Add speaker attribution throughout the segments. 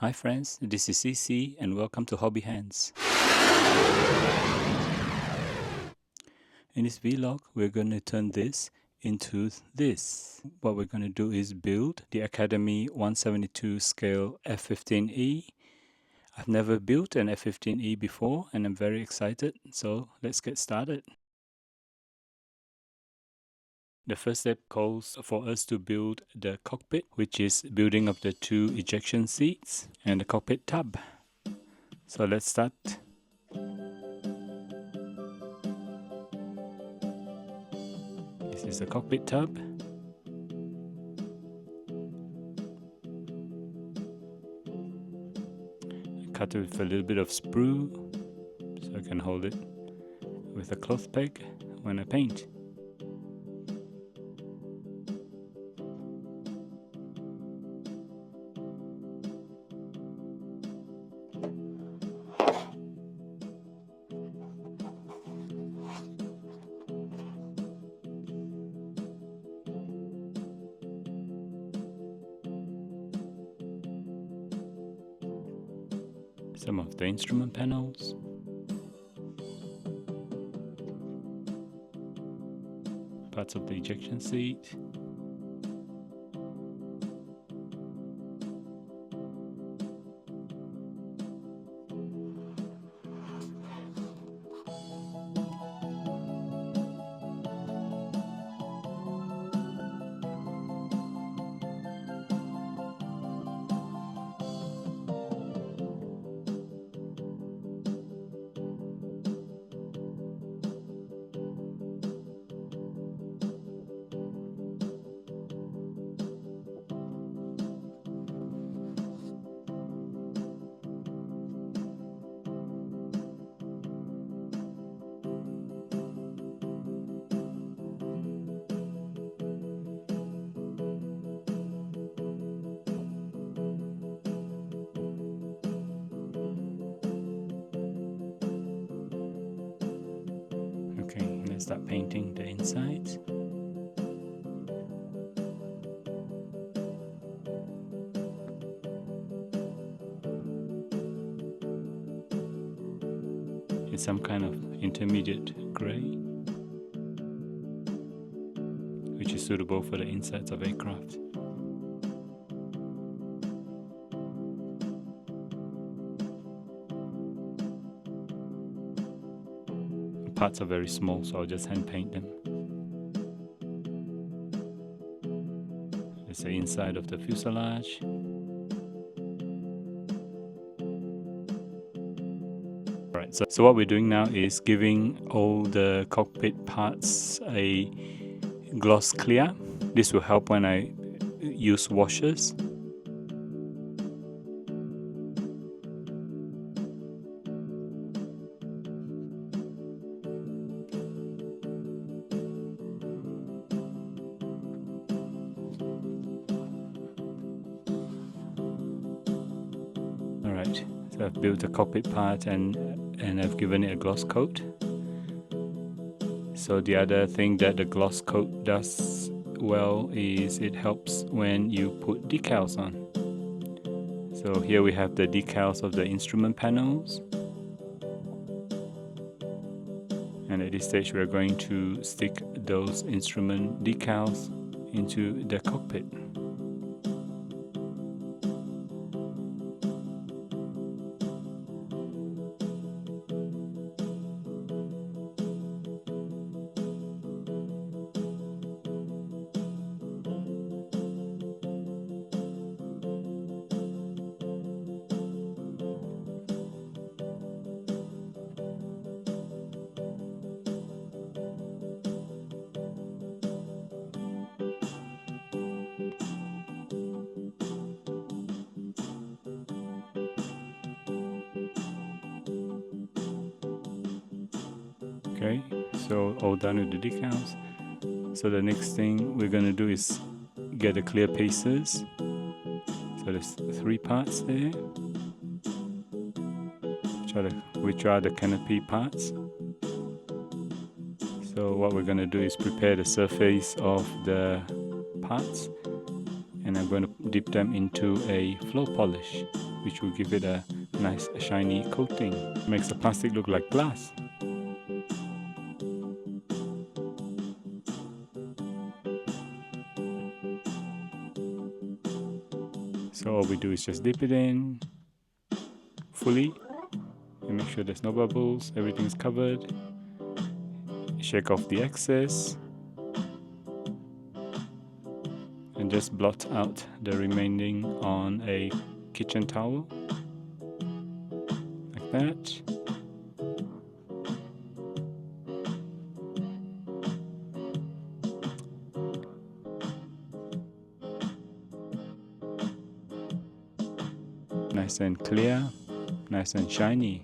Speaker 1: Hi friends, this is CC and welcome to Hobby Hands. In this vlog, we're going to turn this into this. What we're going to do is build the Academy 172 scale F-15E. I've never built an F-15E before and I'm very excited, so let's get started. The first step calls for us to build the cockpit, which is building up the 2 ejection seats and the cockpit tub. So let's start. This is the cockpit tub. I cut it with a little bit of sprue so I can hold it with a cloth peg when I paint. Some of the instrument panels, parts of the ejection seat, let's start painting the insides. It's some kind of intermediate grey, which is suitable for the insides of aircraft. Parts are very small, so I'll just hand paint them. It's the inside of the fuselage. Alright, so what we're doing now is giving all the cockpit parts a gloss clear. This will help when I use washers. Alright, so I've built the cockpit part and I've given it a gloss coat. So the other thing that the gloss coat does well is it helps when you put decals on. So here we have the decals of the instrument panels. And at this stage we're going to stick those instrument decals into the cockpit. Okay, so all done with the decals. So the next thing we're going to do is get the clear pieces. So there's 3 parts there, which are the canopy parts. So what we're going to do is prepare the surface of the parts, and I'm going to dip them into a flow polish. which will give it a nice shiny coating. Makes the plastic look like glass. So all we do is just dip it in fully and make sure there's no bubbles, everything's covered. Shake off the excess and just blot out the remaining on a kitchen towel like that. Nice and clear, nice and shiny.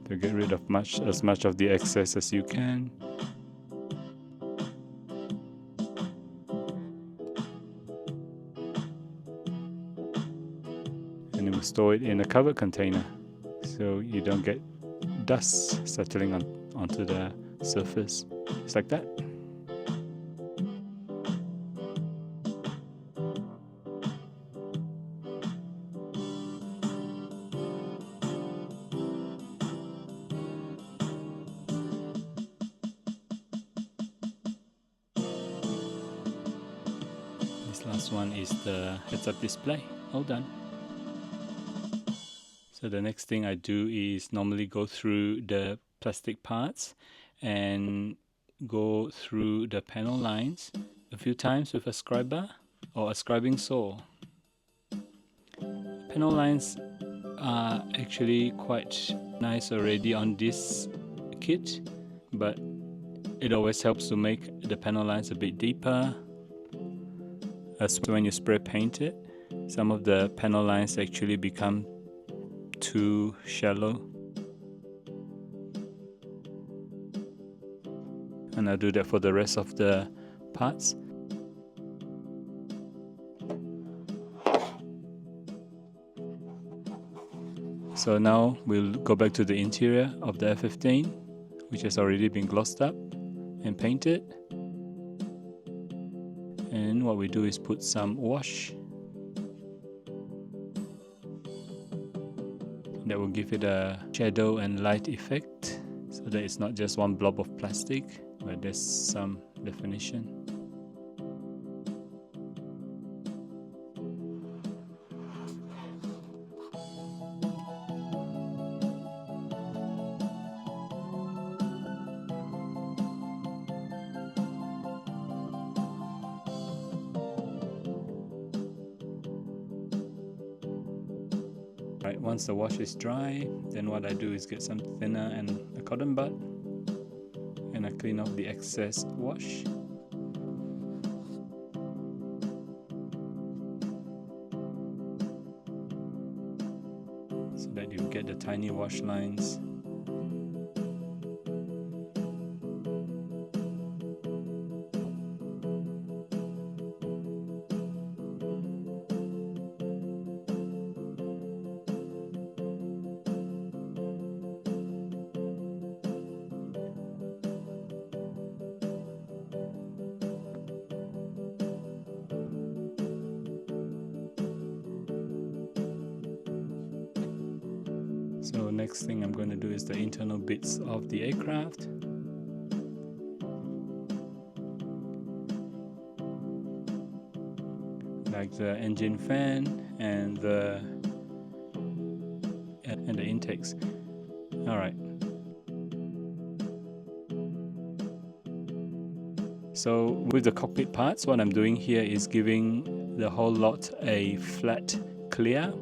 Speaker 1: To get rid of as much of the excess as you can. And then we'll store it in a covered container so you don't get dust settling onto the surface. Just like that. This last one is the heads-up display. All done. So the next thing I do is normally go through the plastic parts and go through the panel lines a few times with a scriber or a scribing saw. Panel lines are actually quite nice already on this kit, but it always helps to make the panel lines a bit deeper. As when you spray paint it, some of the panel lines actually become too shallow, and I'll do that for the rest of the parts. So now we'll go back to the interior of the F-15, which has already been glossed up and painted. And what we do is put some wash. That will give it a shadow and light effect, so that it's not just one blob of plastic, but there's some definition. Right, once the wash is dry, then what I do is get some thinner and a cotton bud, and I clean off the excess wash. So that you get the tiny wash lines. So next thing I'm going to do is the internal bits of the aircraft. Like the engine fan and the intakes. Alright. So with the cockpit parts, what I'm doing here is giving the whole lot a flat clear,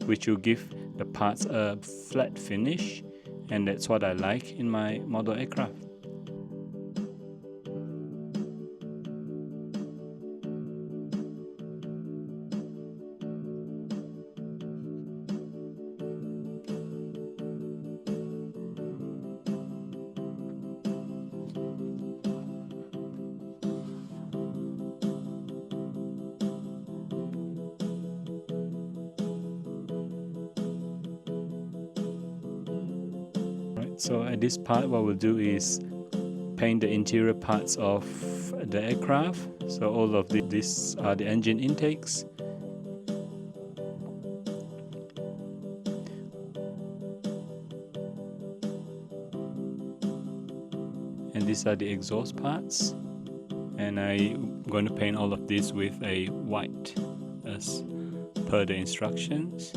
Speaker 1: which will give the parts a flat finish, and that's what I like in my model aircraft. So at this part, what we'll do is paint the interior parts of the aircraft. So all of these are the engine intakes. And these are the exhaust parts. And I'm going to paint all of this with a white as per the instructions.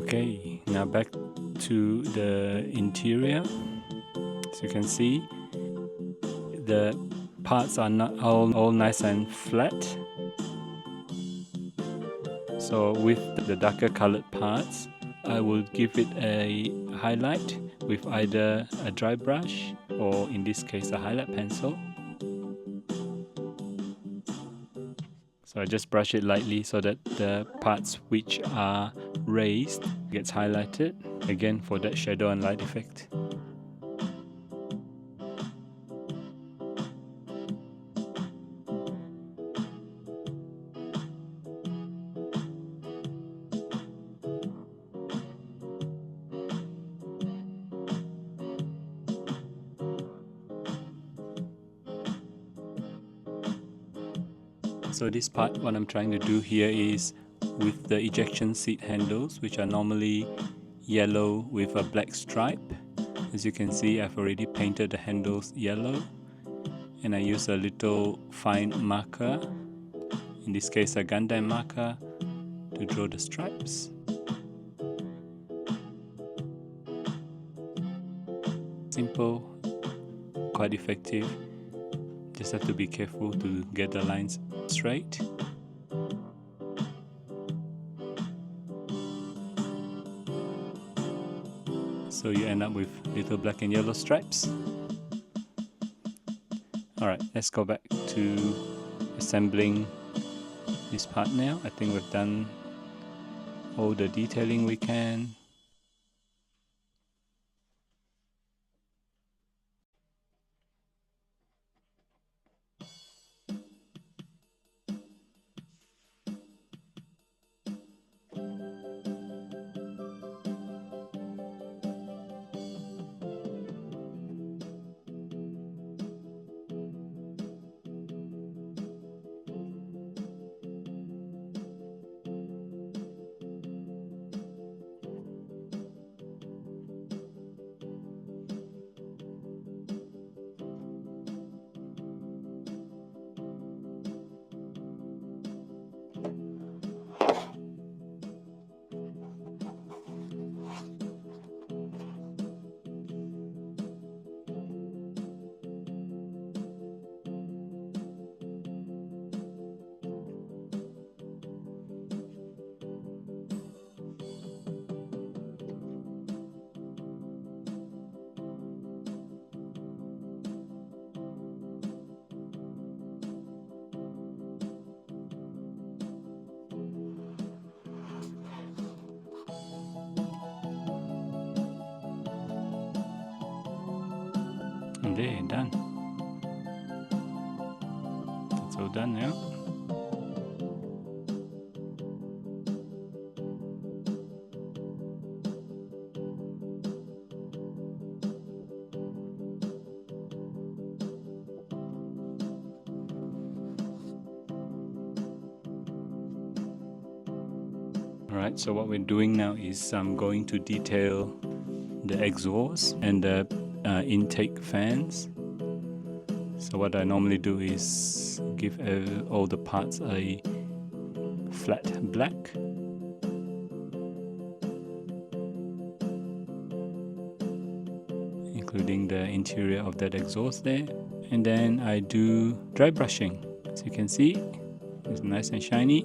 Speaker 1: Okay, now back to the interior. As you can see, the parts are not all nice and flat. So with the darker colored parts, I will give it a highlight with either a dry brush or in this case a highlight pencil. So I just brush it lightly so that the parts which are raised gets highlighted, again for that shadow and light effect. So this part, what I'm trying to do here is with the ejection seat handles, which are normally yellow with a black stripe. As you can see, I've already painted the handles yellow, and I use a little fine marker, in this case a Gundam marker, to draw the stripes. Simple, quite effective. Just have to be careful to get the lines straight. So you end up with little black and yellow stripes. Alright, let's go back to assembling this part now. I think we've done all the detailing we can. And there, done. That's all done now. Alright, so what we're doing now is I'm going to detail the exhaust and the intake fans. So what I normally do is give all the parts a flat black. Including the interior of that exhaust there. And then I do dry brushing As you can see, it's nice and shiny.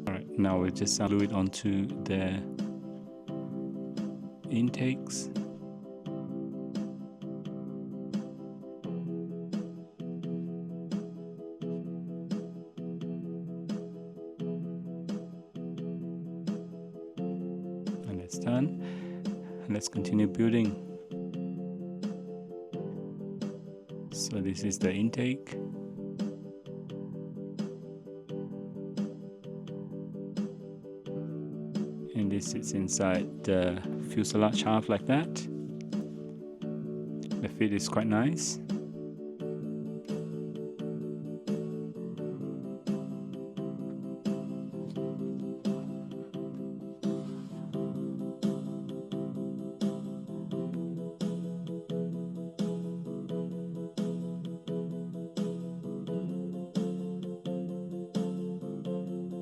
Speaker 1: Alright, now we'll just glue it onto the intakes. And it's done. And let's continue building. So this is the intake. And this sits inside the fuselage half like that. The fit is quite nice.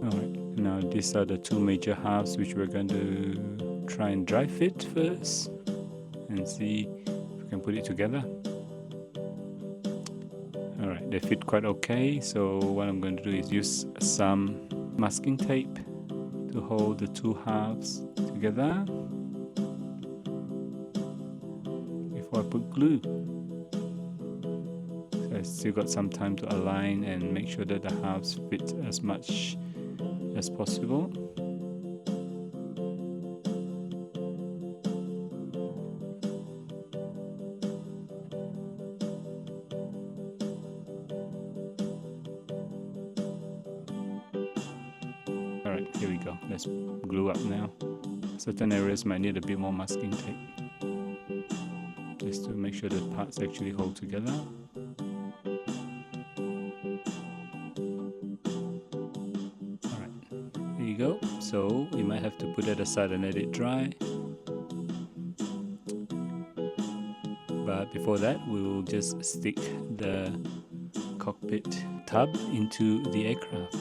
Speaker 1: Alright, now these are the two major halves which we're going to try and dry fit first and see if we can put it together. Alright, they fit quite okay, so what I'm going to do is use some masking tape to hold the two halves together before I put glue. So I still got some time to align and make sure that the halves fit as much as possible. Alright, here we go. Let's glue up now. Certain areas might need a bit more masking tape, just to make sure the parts actually hold together. Alright, there you go. So you might have to put it aside and let it dry. But before that, we will just stick the cockpit tub into the aircraft.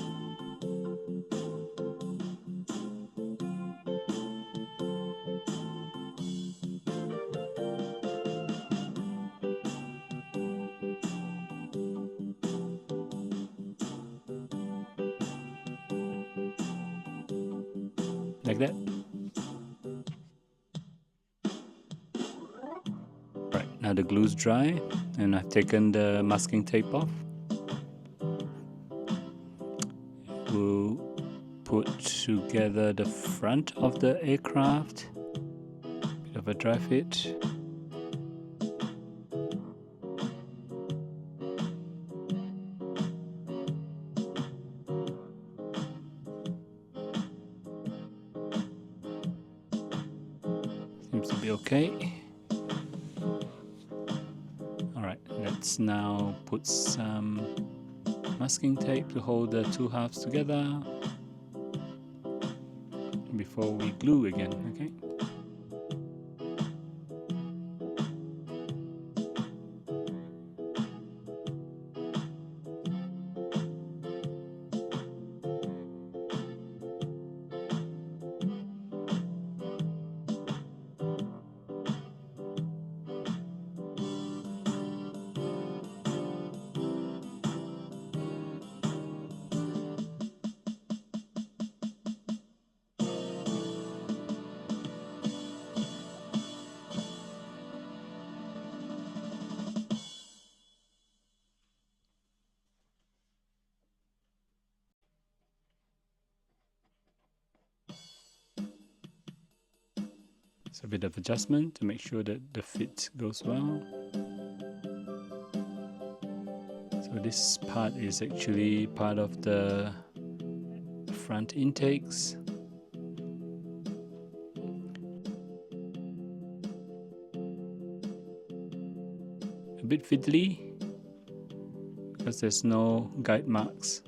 Speaker 1: Like that. Right, now the glue's dry and I've taken the masking tape off. We'll put together the front of the aircraft. Bit of a dry fit. Seems to be okay. Alright, let's now put some masking tape to hold the two halves together before we glue again, okay? So a bit of adjustment to make sure that the fit goes well. So this part is actually part of the front intakes. A bit fiddly because there's no guide marks.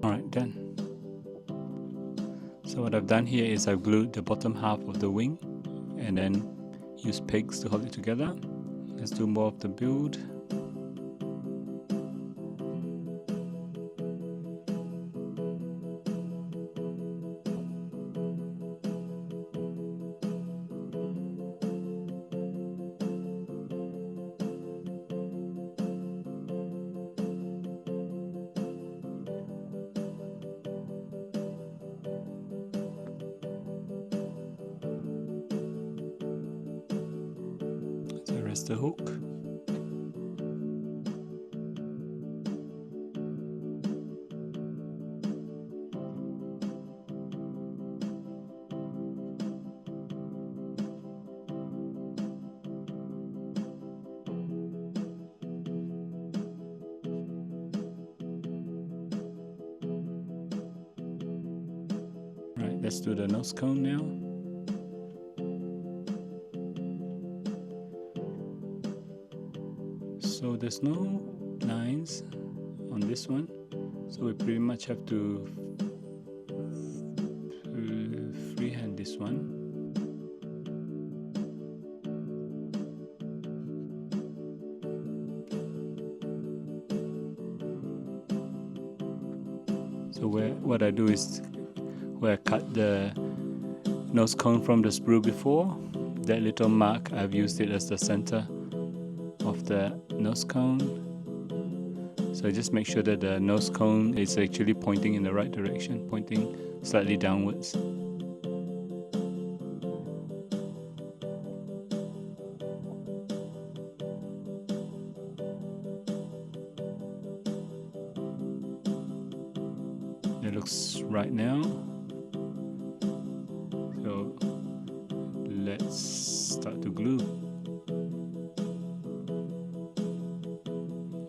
Speaker 1: Alright, done. So what I've done here is I've glued the bottom half of the wing and then use pegs to hold it together. Let's do more of the build. So rest the hook. Right, let's do the nose cone now. So there's no lines on this one, so we pretty much have to freehand this one. So what I do is where I cut the nose cone from the sprue before, that little mark I've used it as the center of the nose cone. So just make sure that the nose cone is actually pointing in the right direction, pointing slightly downwards. It looks right now. So let's start to glue.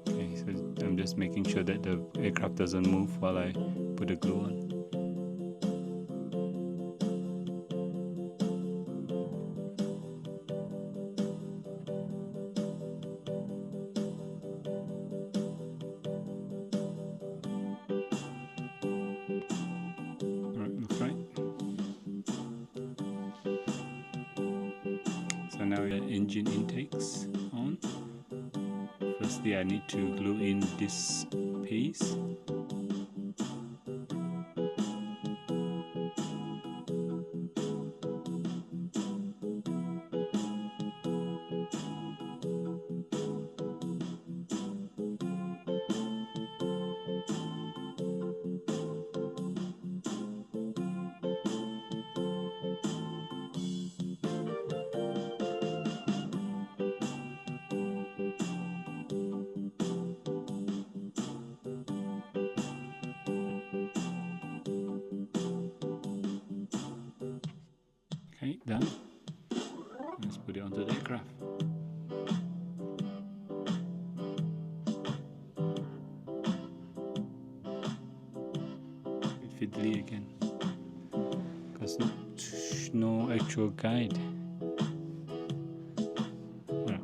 Speaker 1: Okay, so I'm just making sure that the aircraft doesn't move while I put the glue on. Alright, looks right. So now the engine intakes on. Firstly, I need to glue in this piece. Okay, done. Let's put it onto the aircraft. A bit fiddly again, because no actual guide. Well,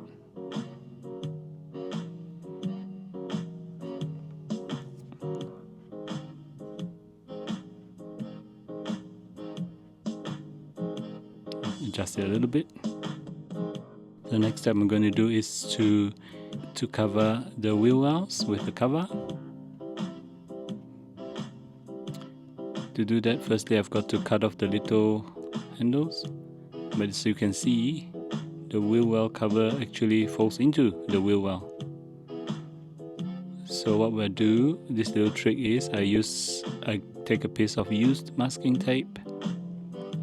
Speaker 1: adjust it a little bit. The next step I'm going to do is to cover the wheel wells with the cover. To do that, firstly I've got to cut off the little handles, but as you can see, the wheel well cover actually falls into the wheel well. So what we'll do, this little trick is I take a piece of used masking tape,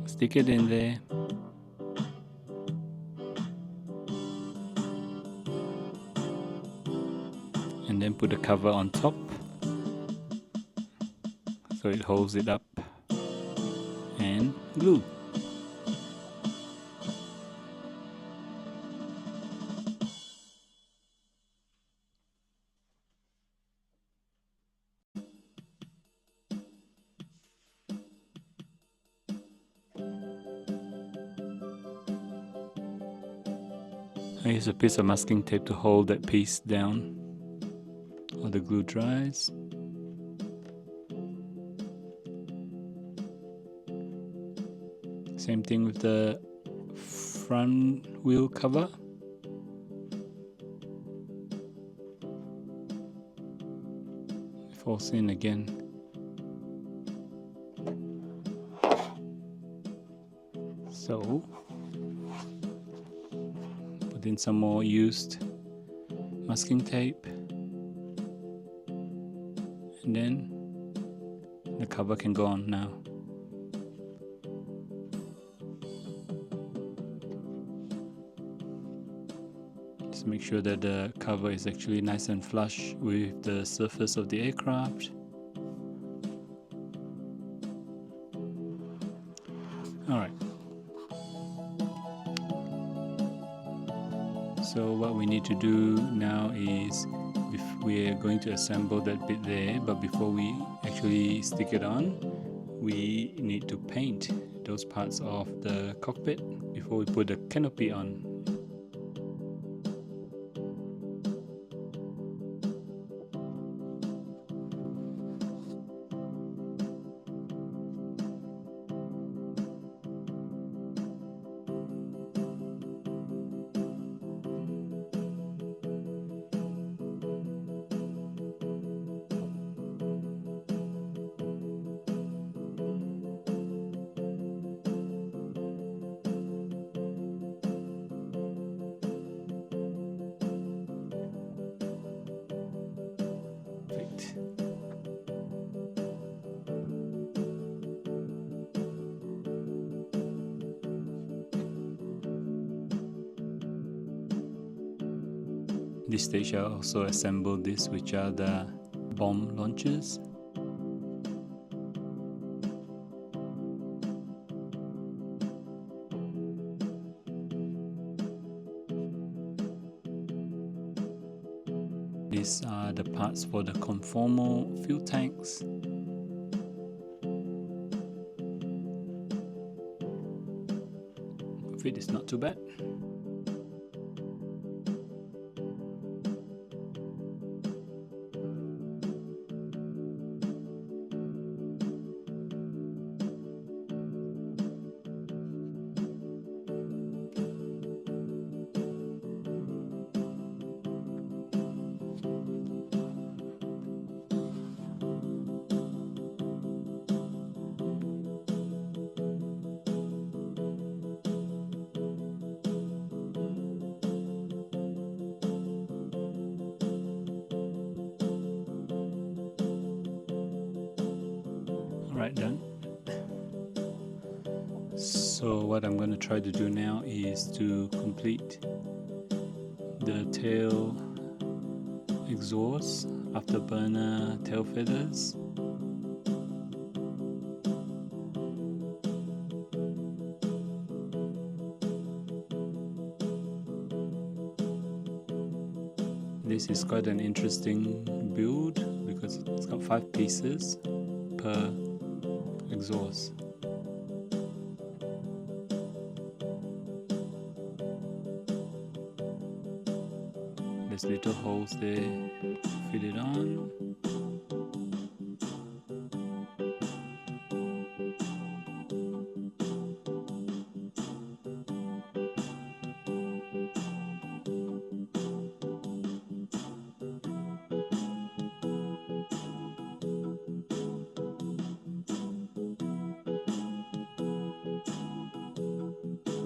Speaker 1: stick it in there, and then put the cover on top so it holds it up, and glue. I use a piece of masking tape to hold that piece down while the glue dries. Same thing with the front wheel cover. Falls in again. So put in some more used masking tape, and then the cover can go on now. Just make sure that the cover is actually nice and flush with the surface of the aircraft. Alright. So what we need to do now is we're going to assemble that bit there, but before we actually stick it on, we need to paint those parts of the cockpit before we put the canopy on. This stage I also assembled this, which are the bomb launchers. These are the parts for the conformal fuel tanks. Fit is not too bad. Alright, done. So what I'm going to try to do now is to complete the tail exhaust, afterburner tail feathers. This is quite an interesting build because it's got 5 pieces per exhaust. There's little holes there, fit it on.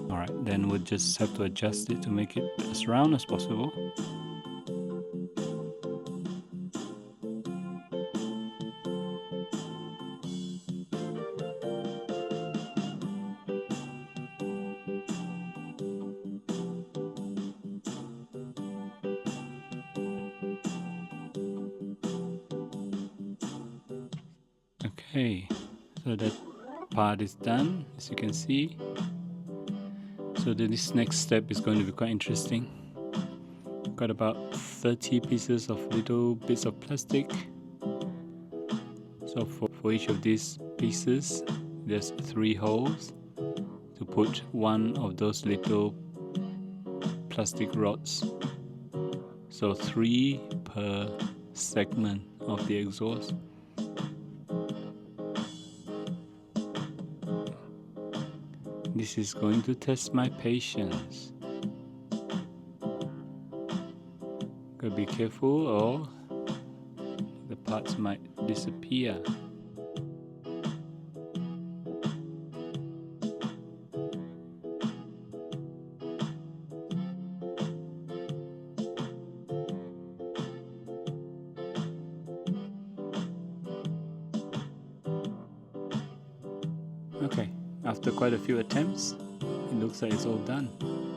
Speaker 1: Alright, then we'll just have to adjust it to make it as round as possible. Okay, so that part is done, as you can see. So this next step is going to be quite interesting. Got about 30 pieces of little bits of plastic. So for each of these pieces, there's 3 holes to put one of those little plastic rods. So 3 per segment of the exhaust. This is going to test my patience. Gotta be careful or the parts might disappear. Okay, after quite a few attempts, it looks like it's all done.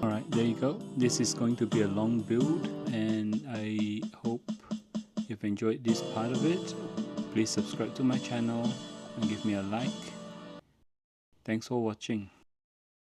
Speaker 1: Alright, there you go. This is going to be a long build, and I hope you've enjoyed this part of it. Please subscribe to my channel and give me a like. Thanks for watching.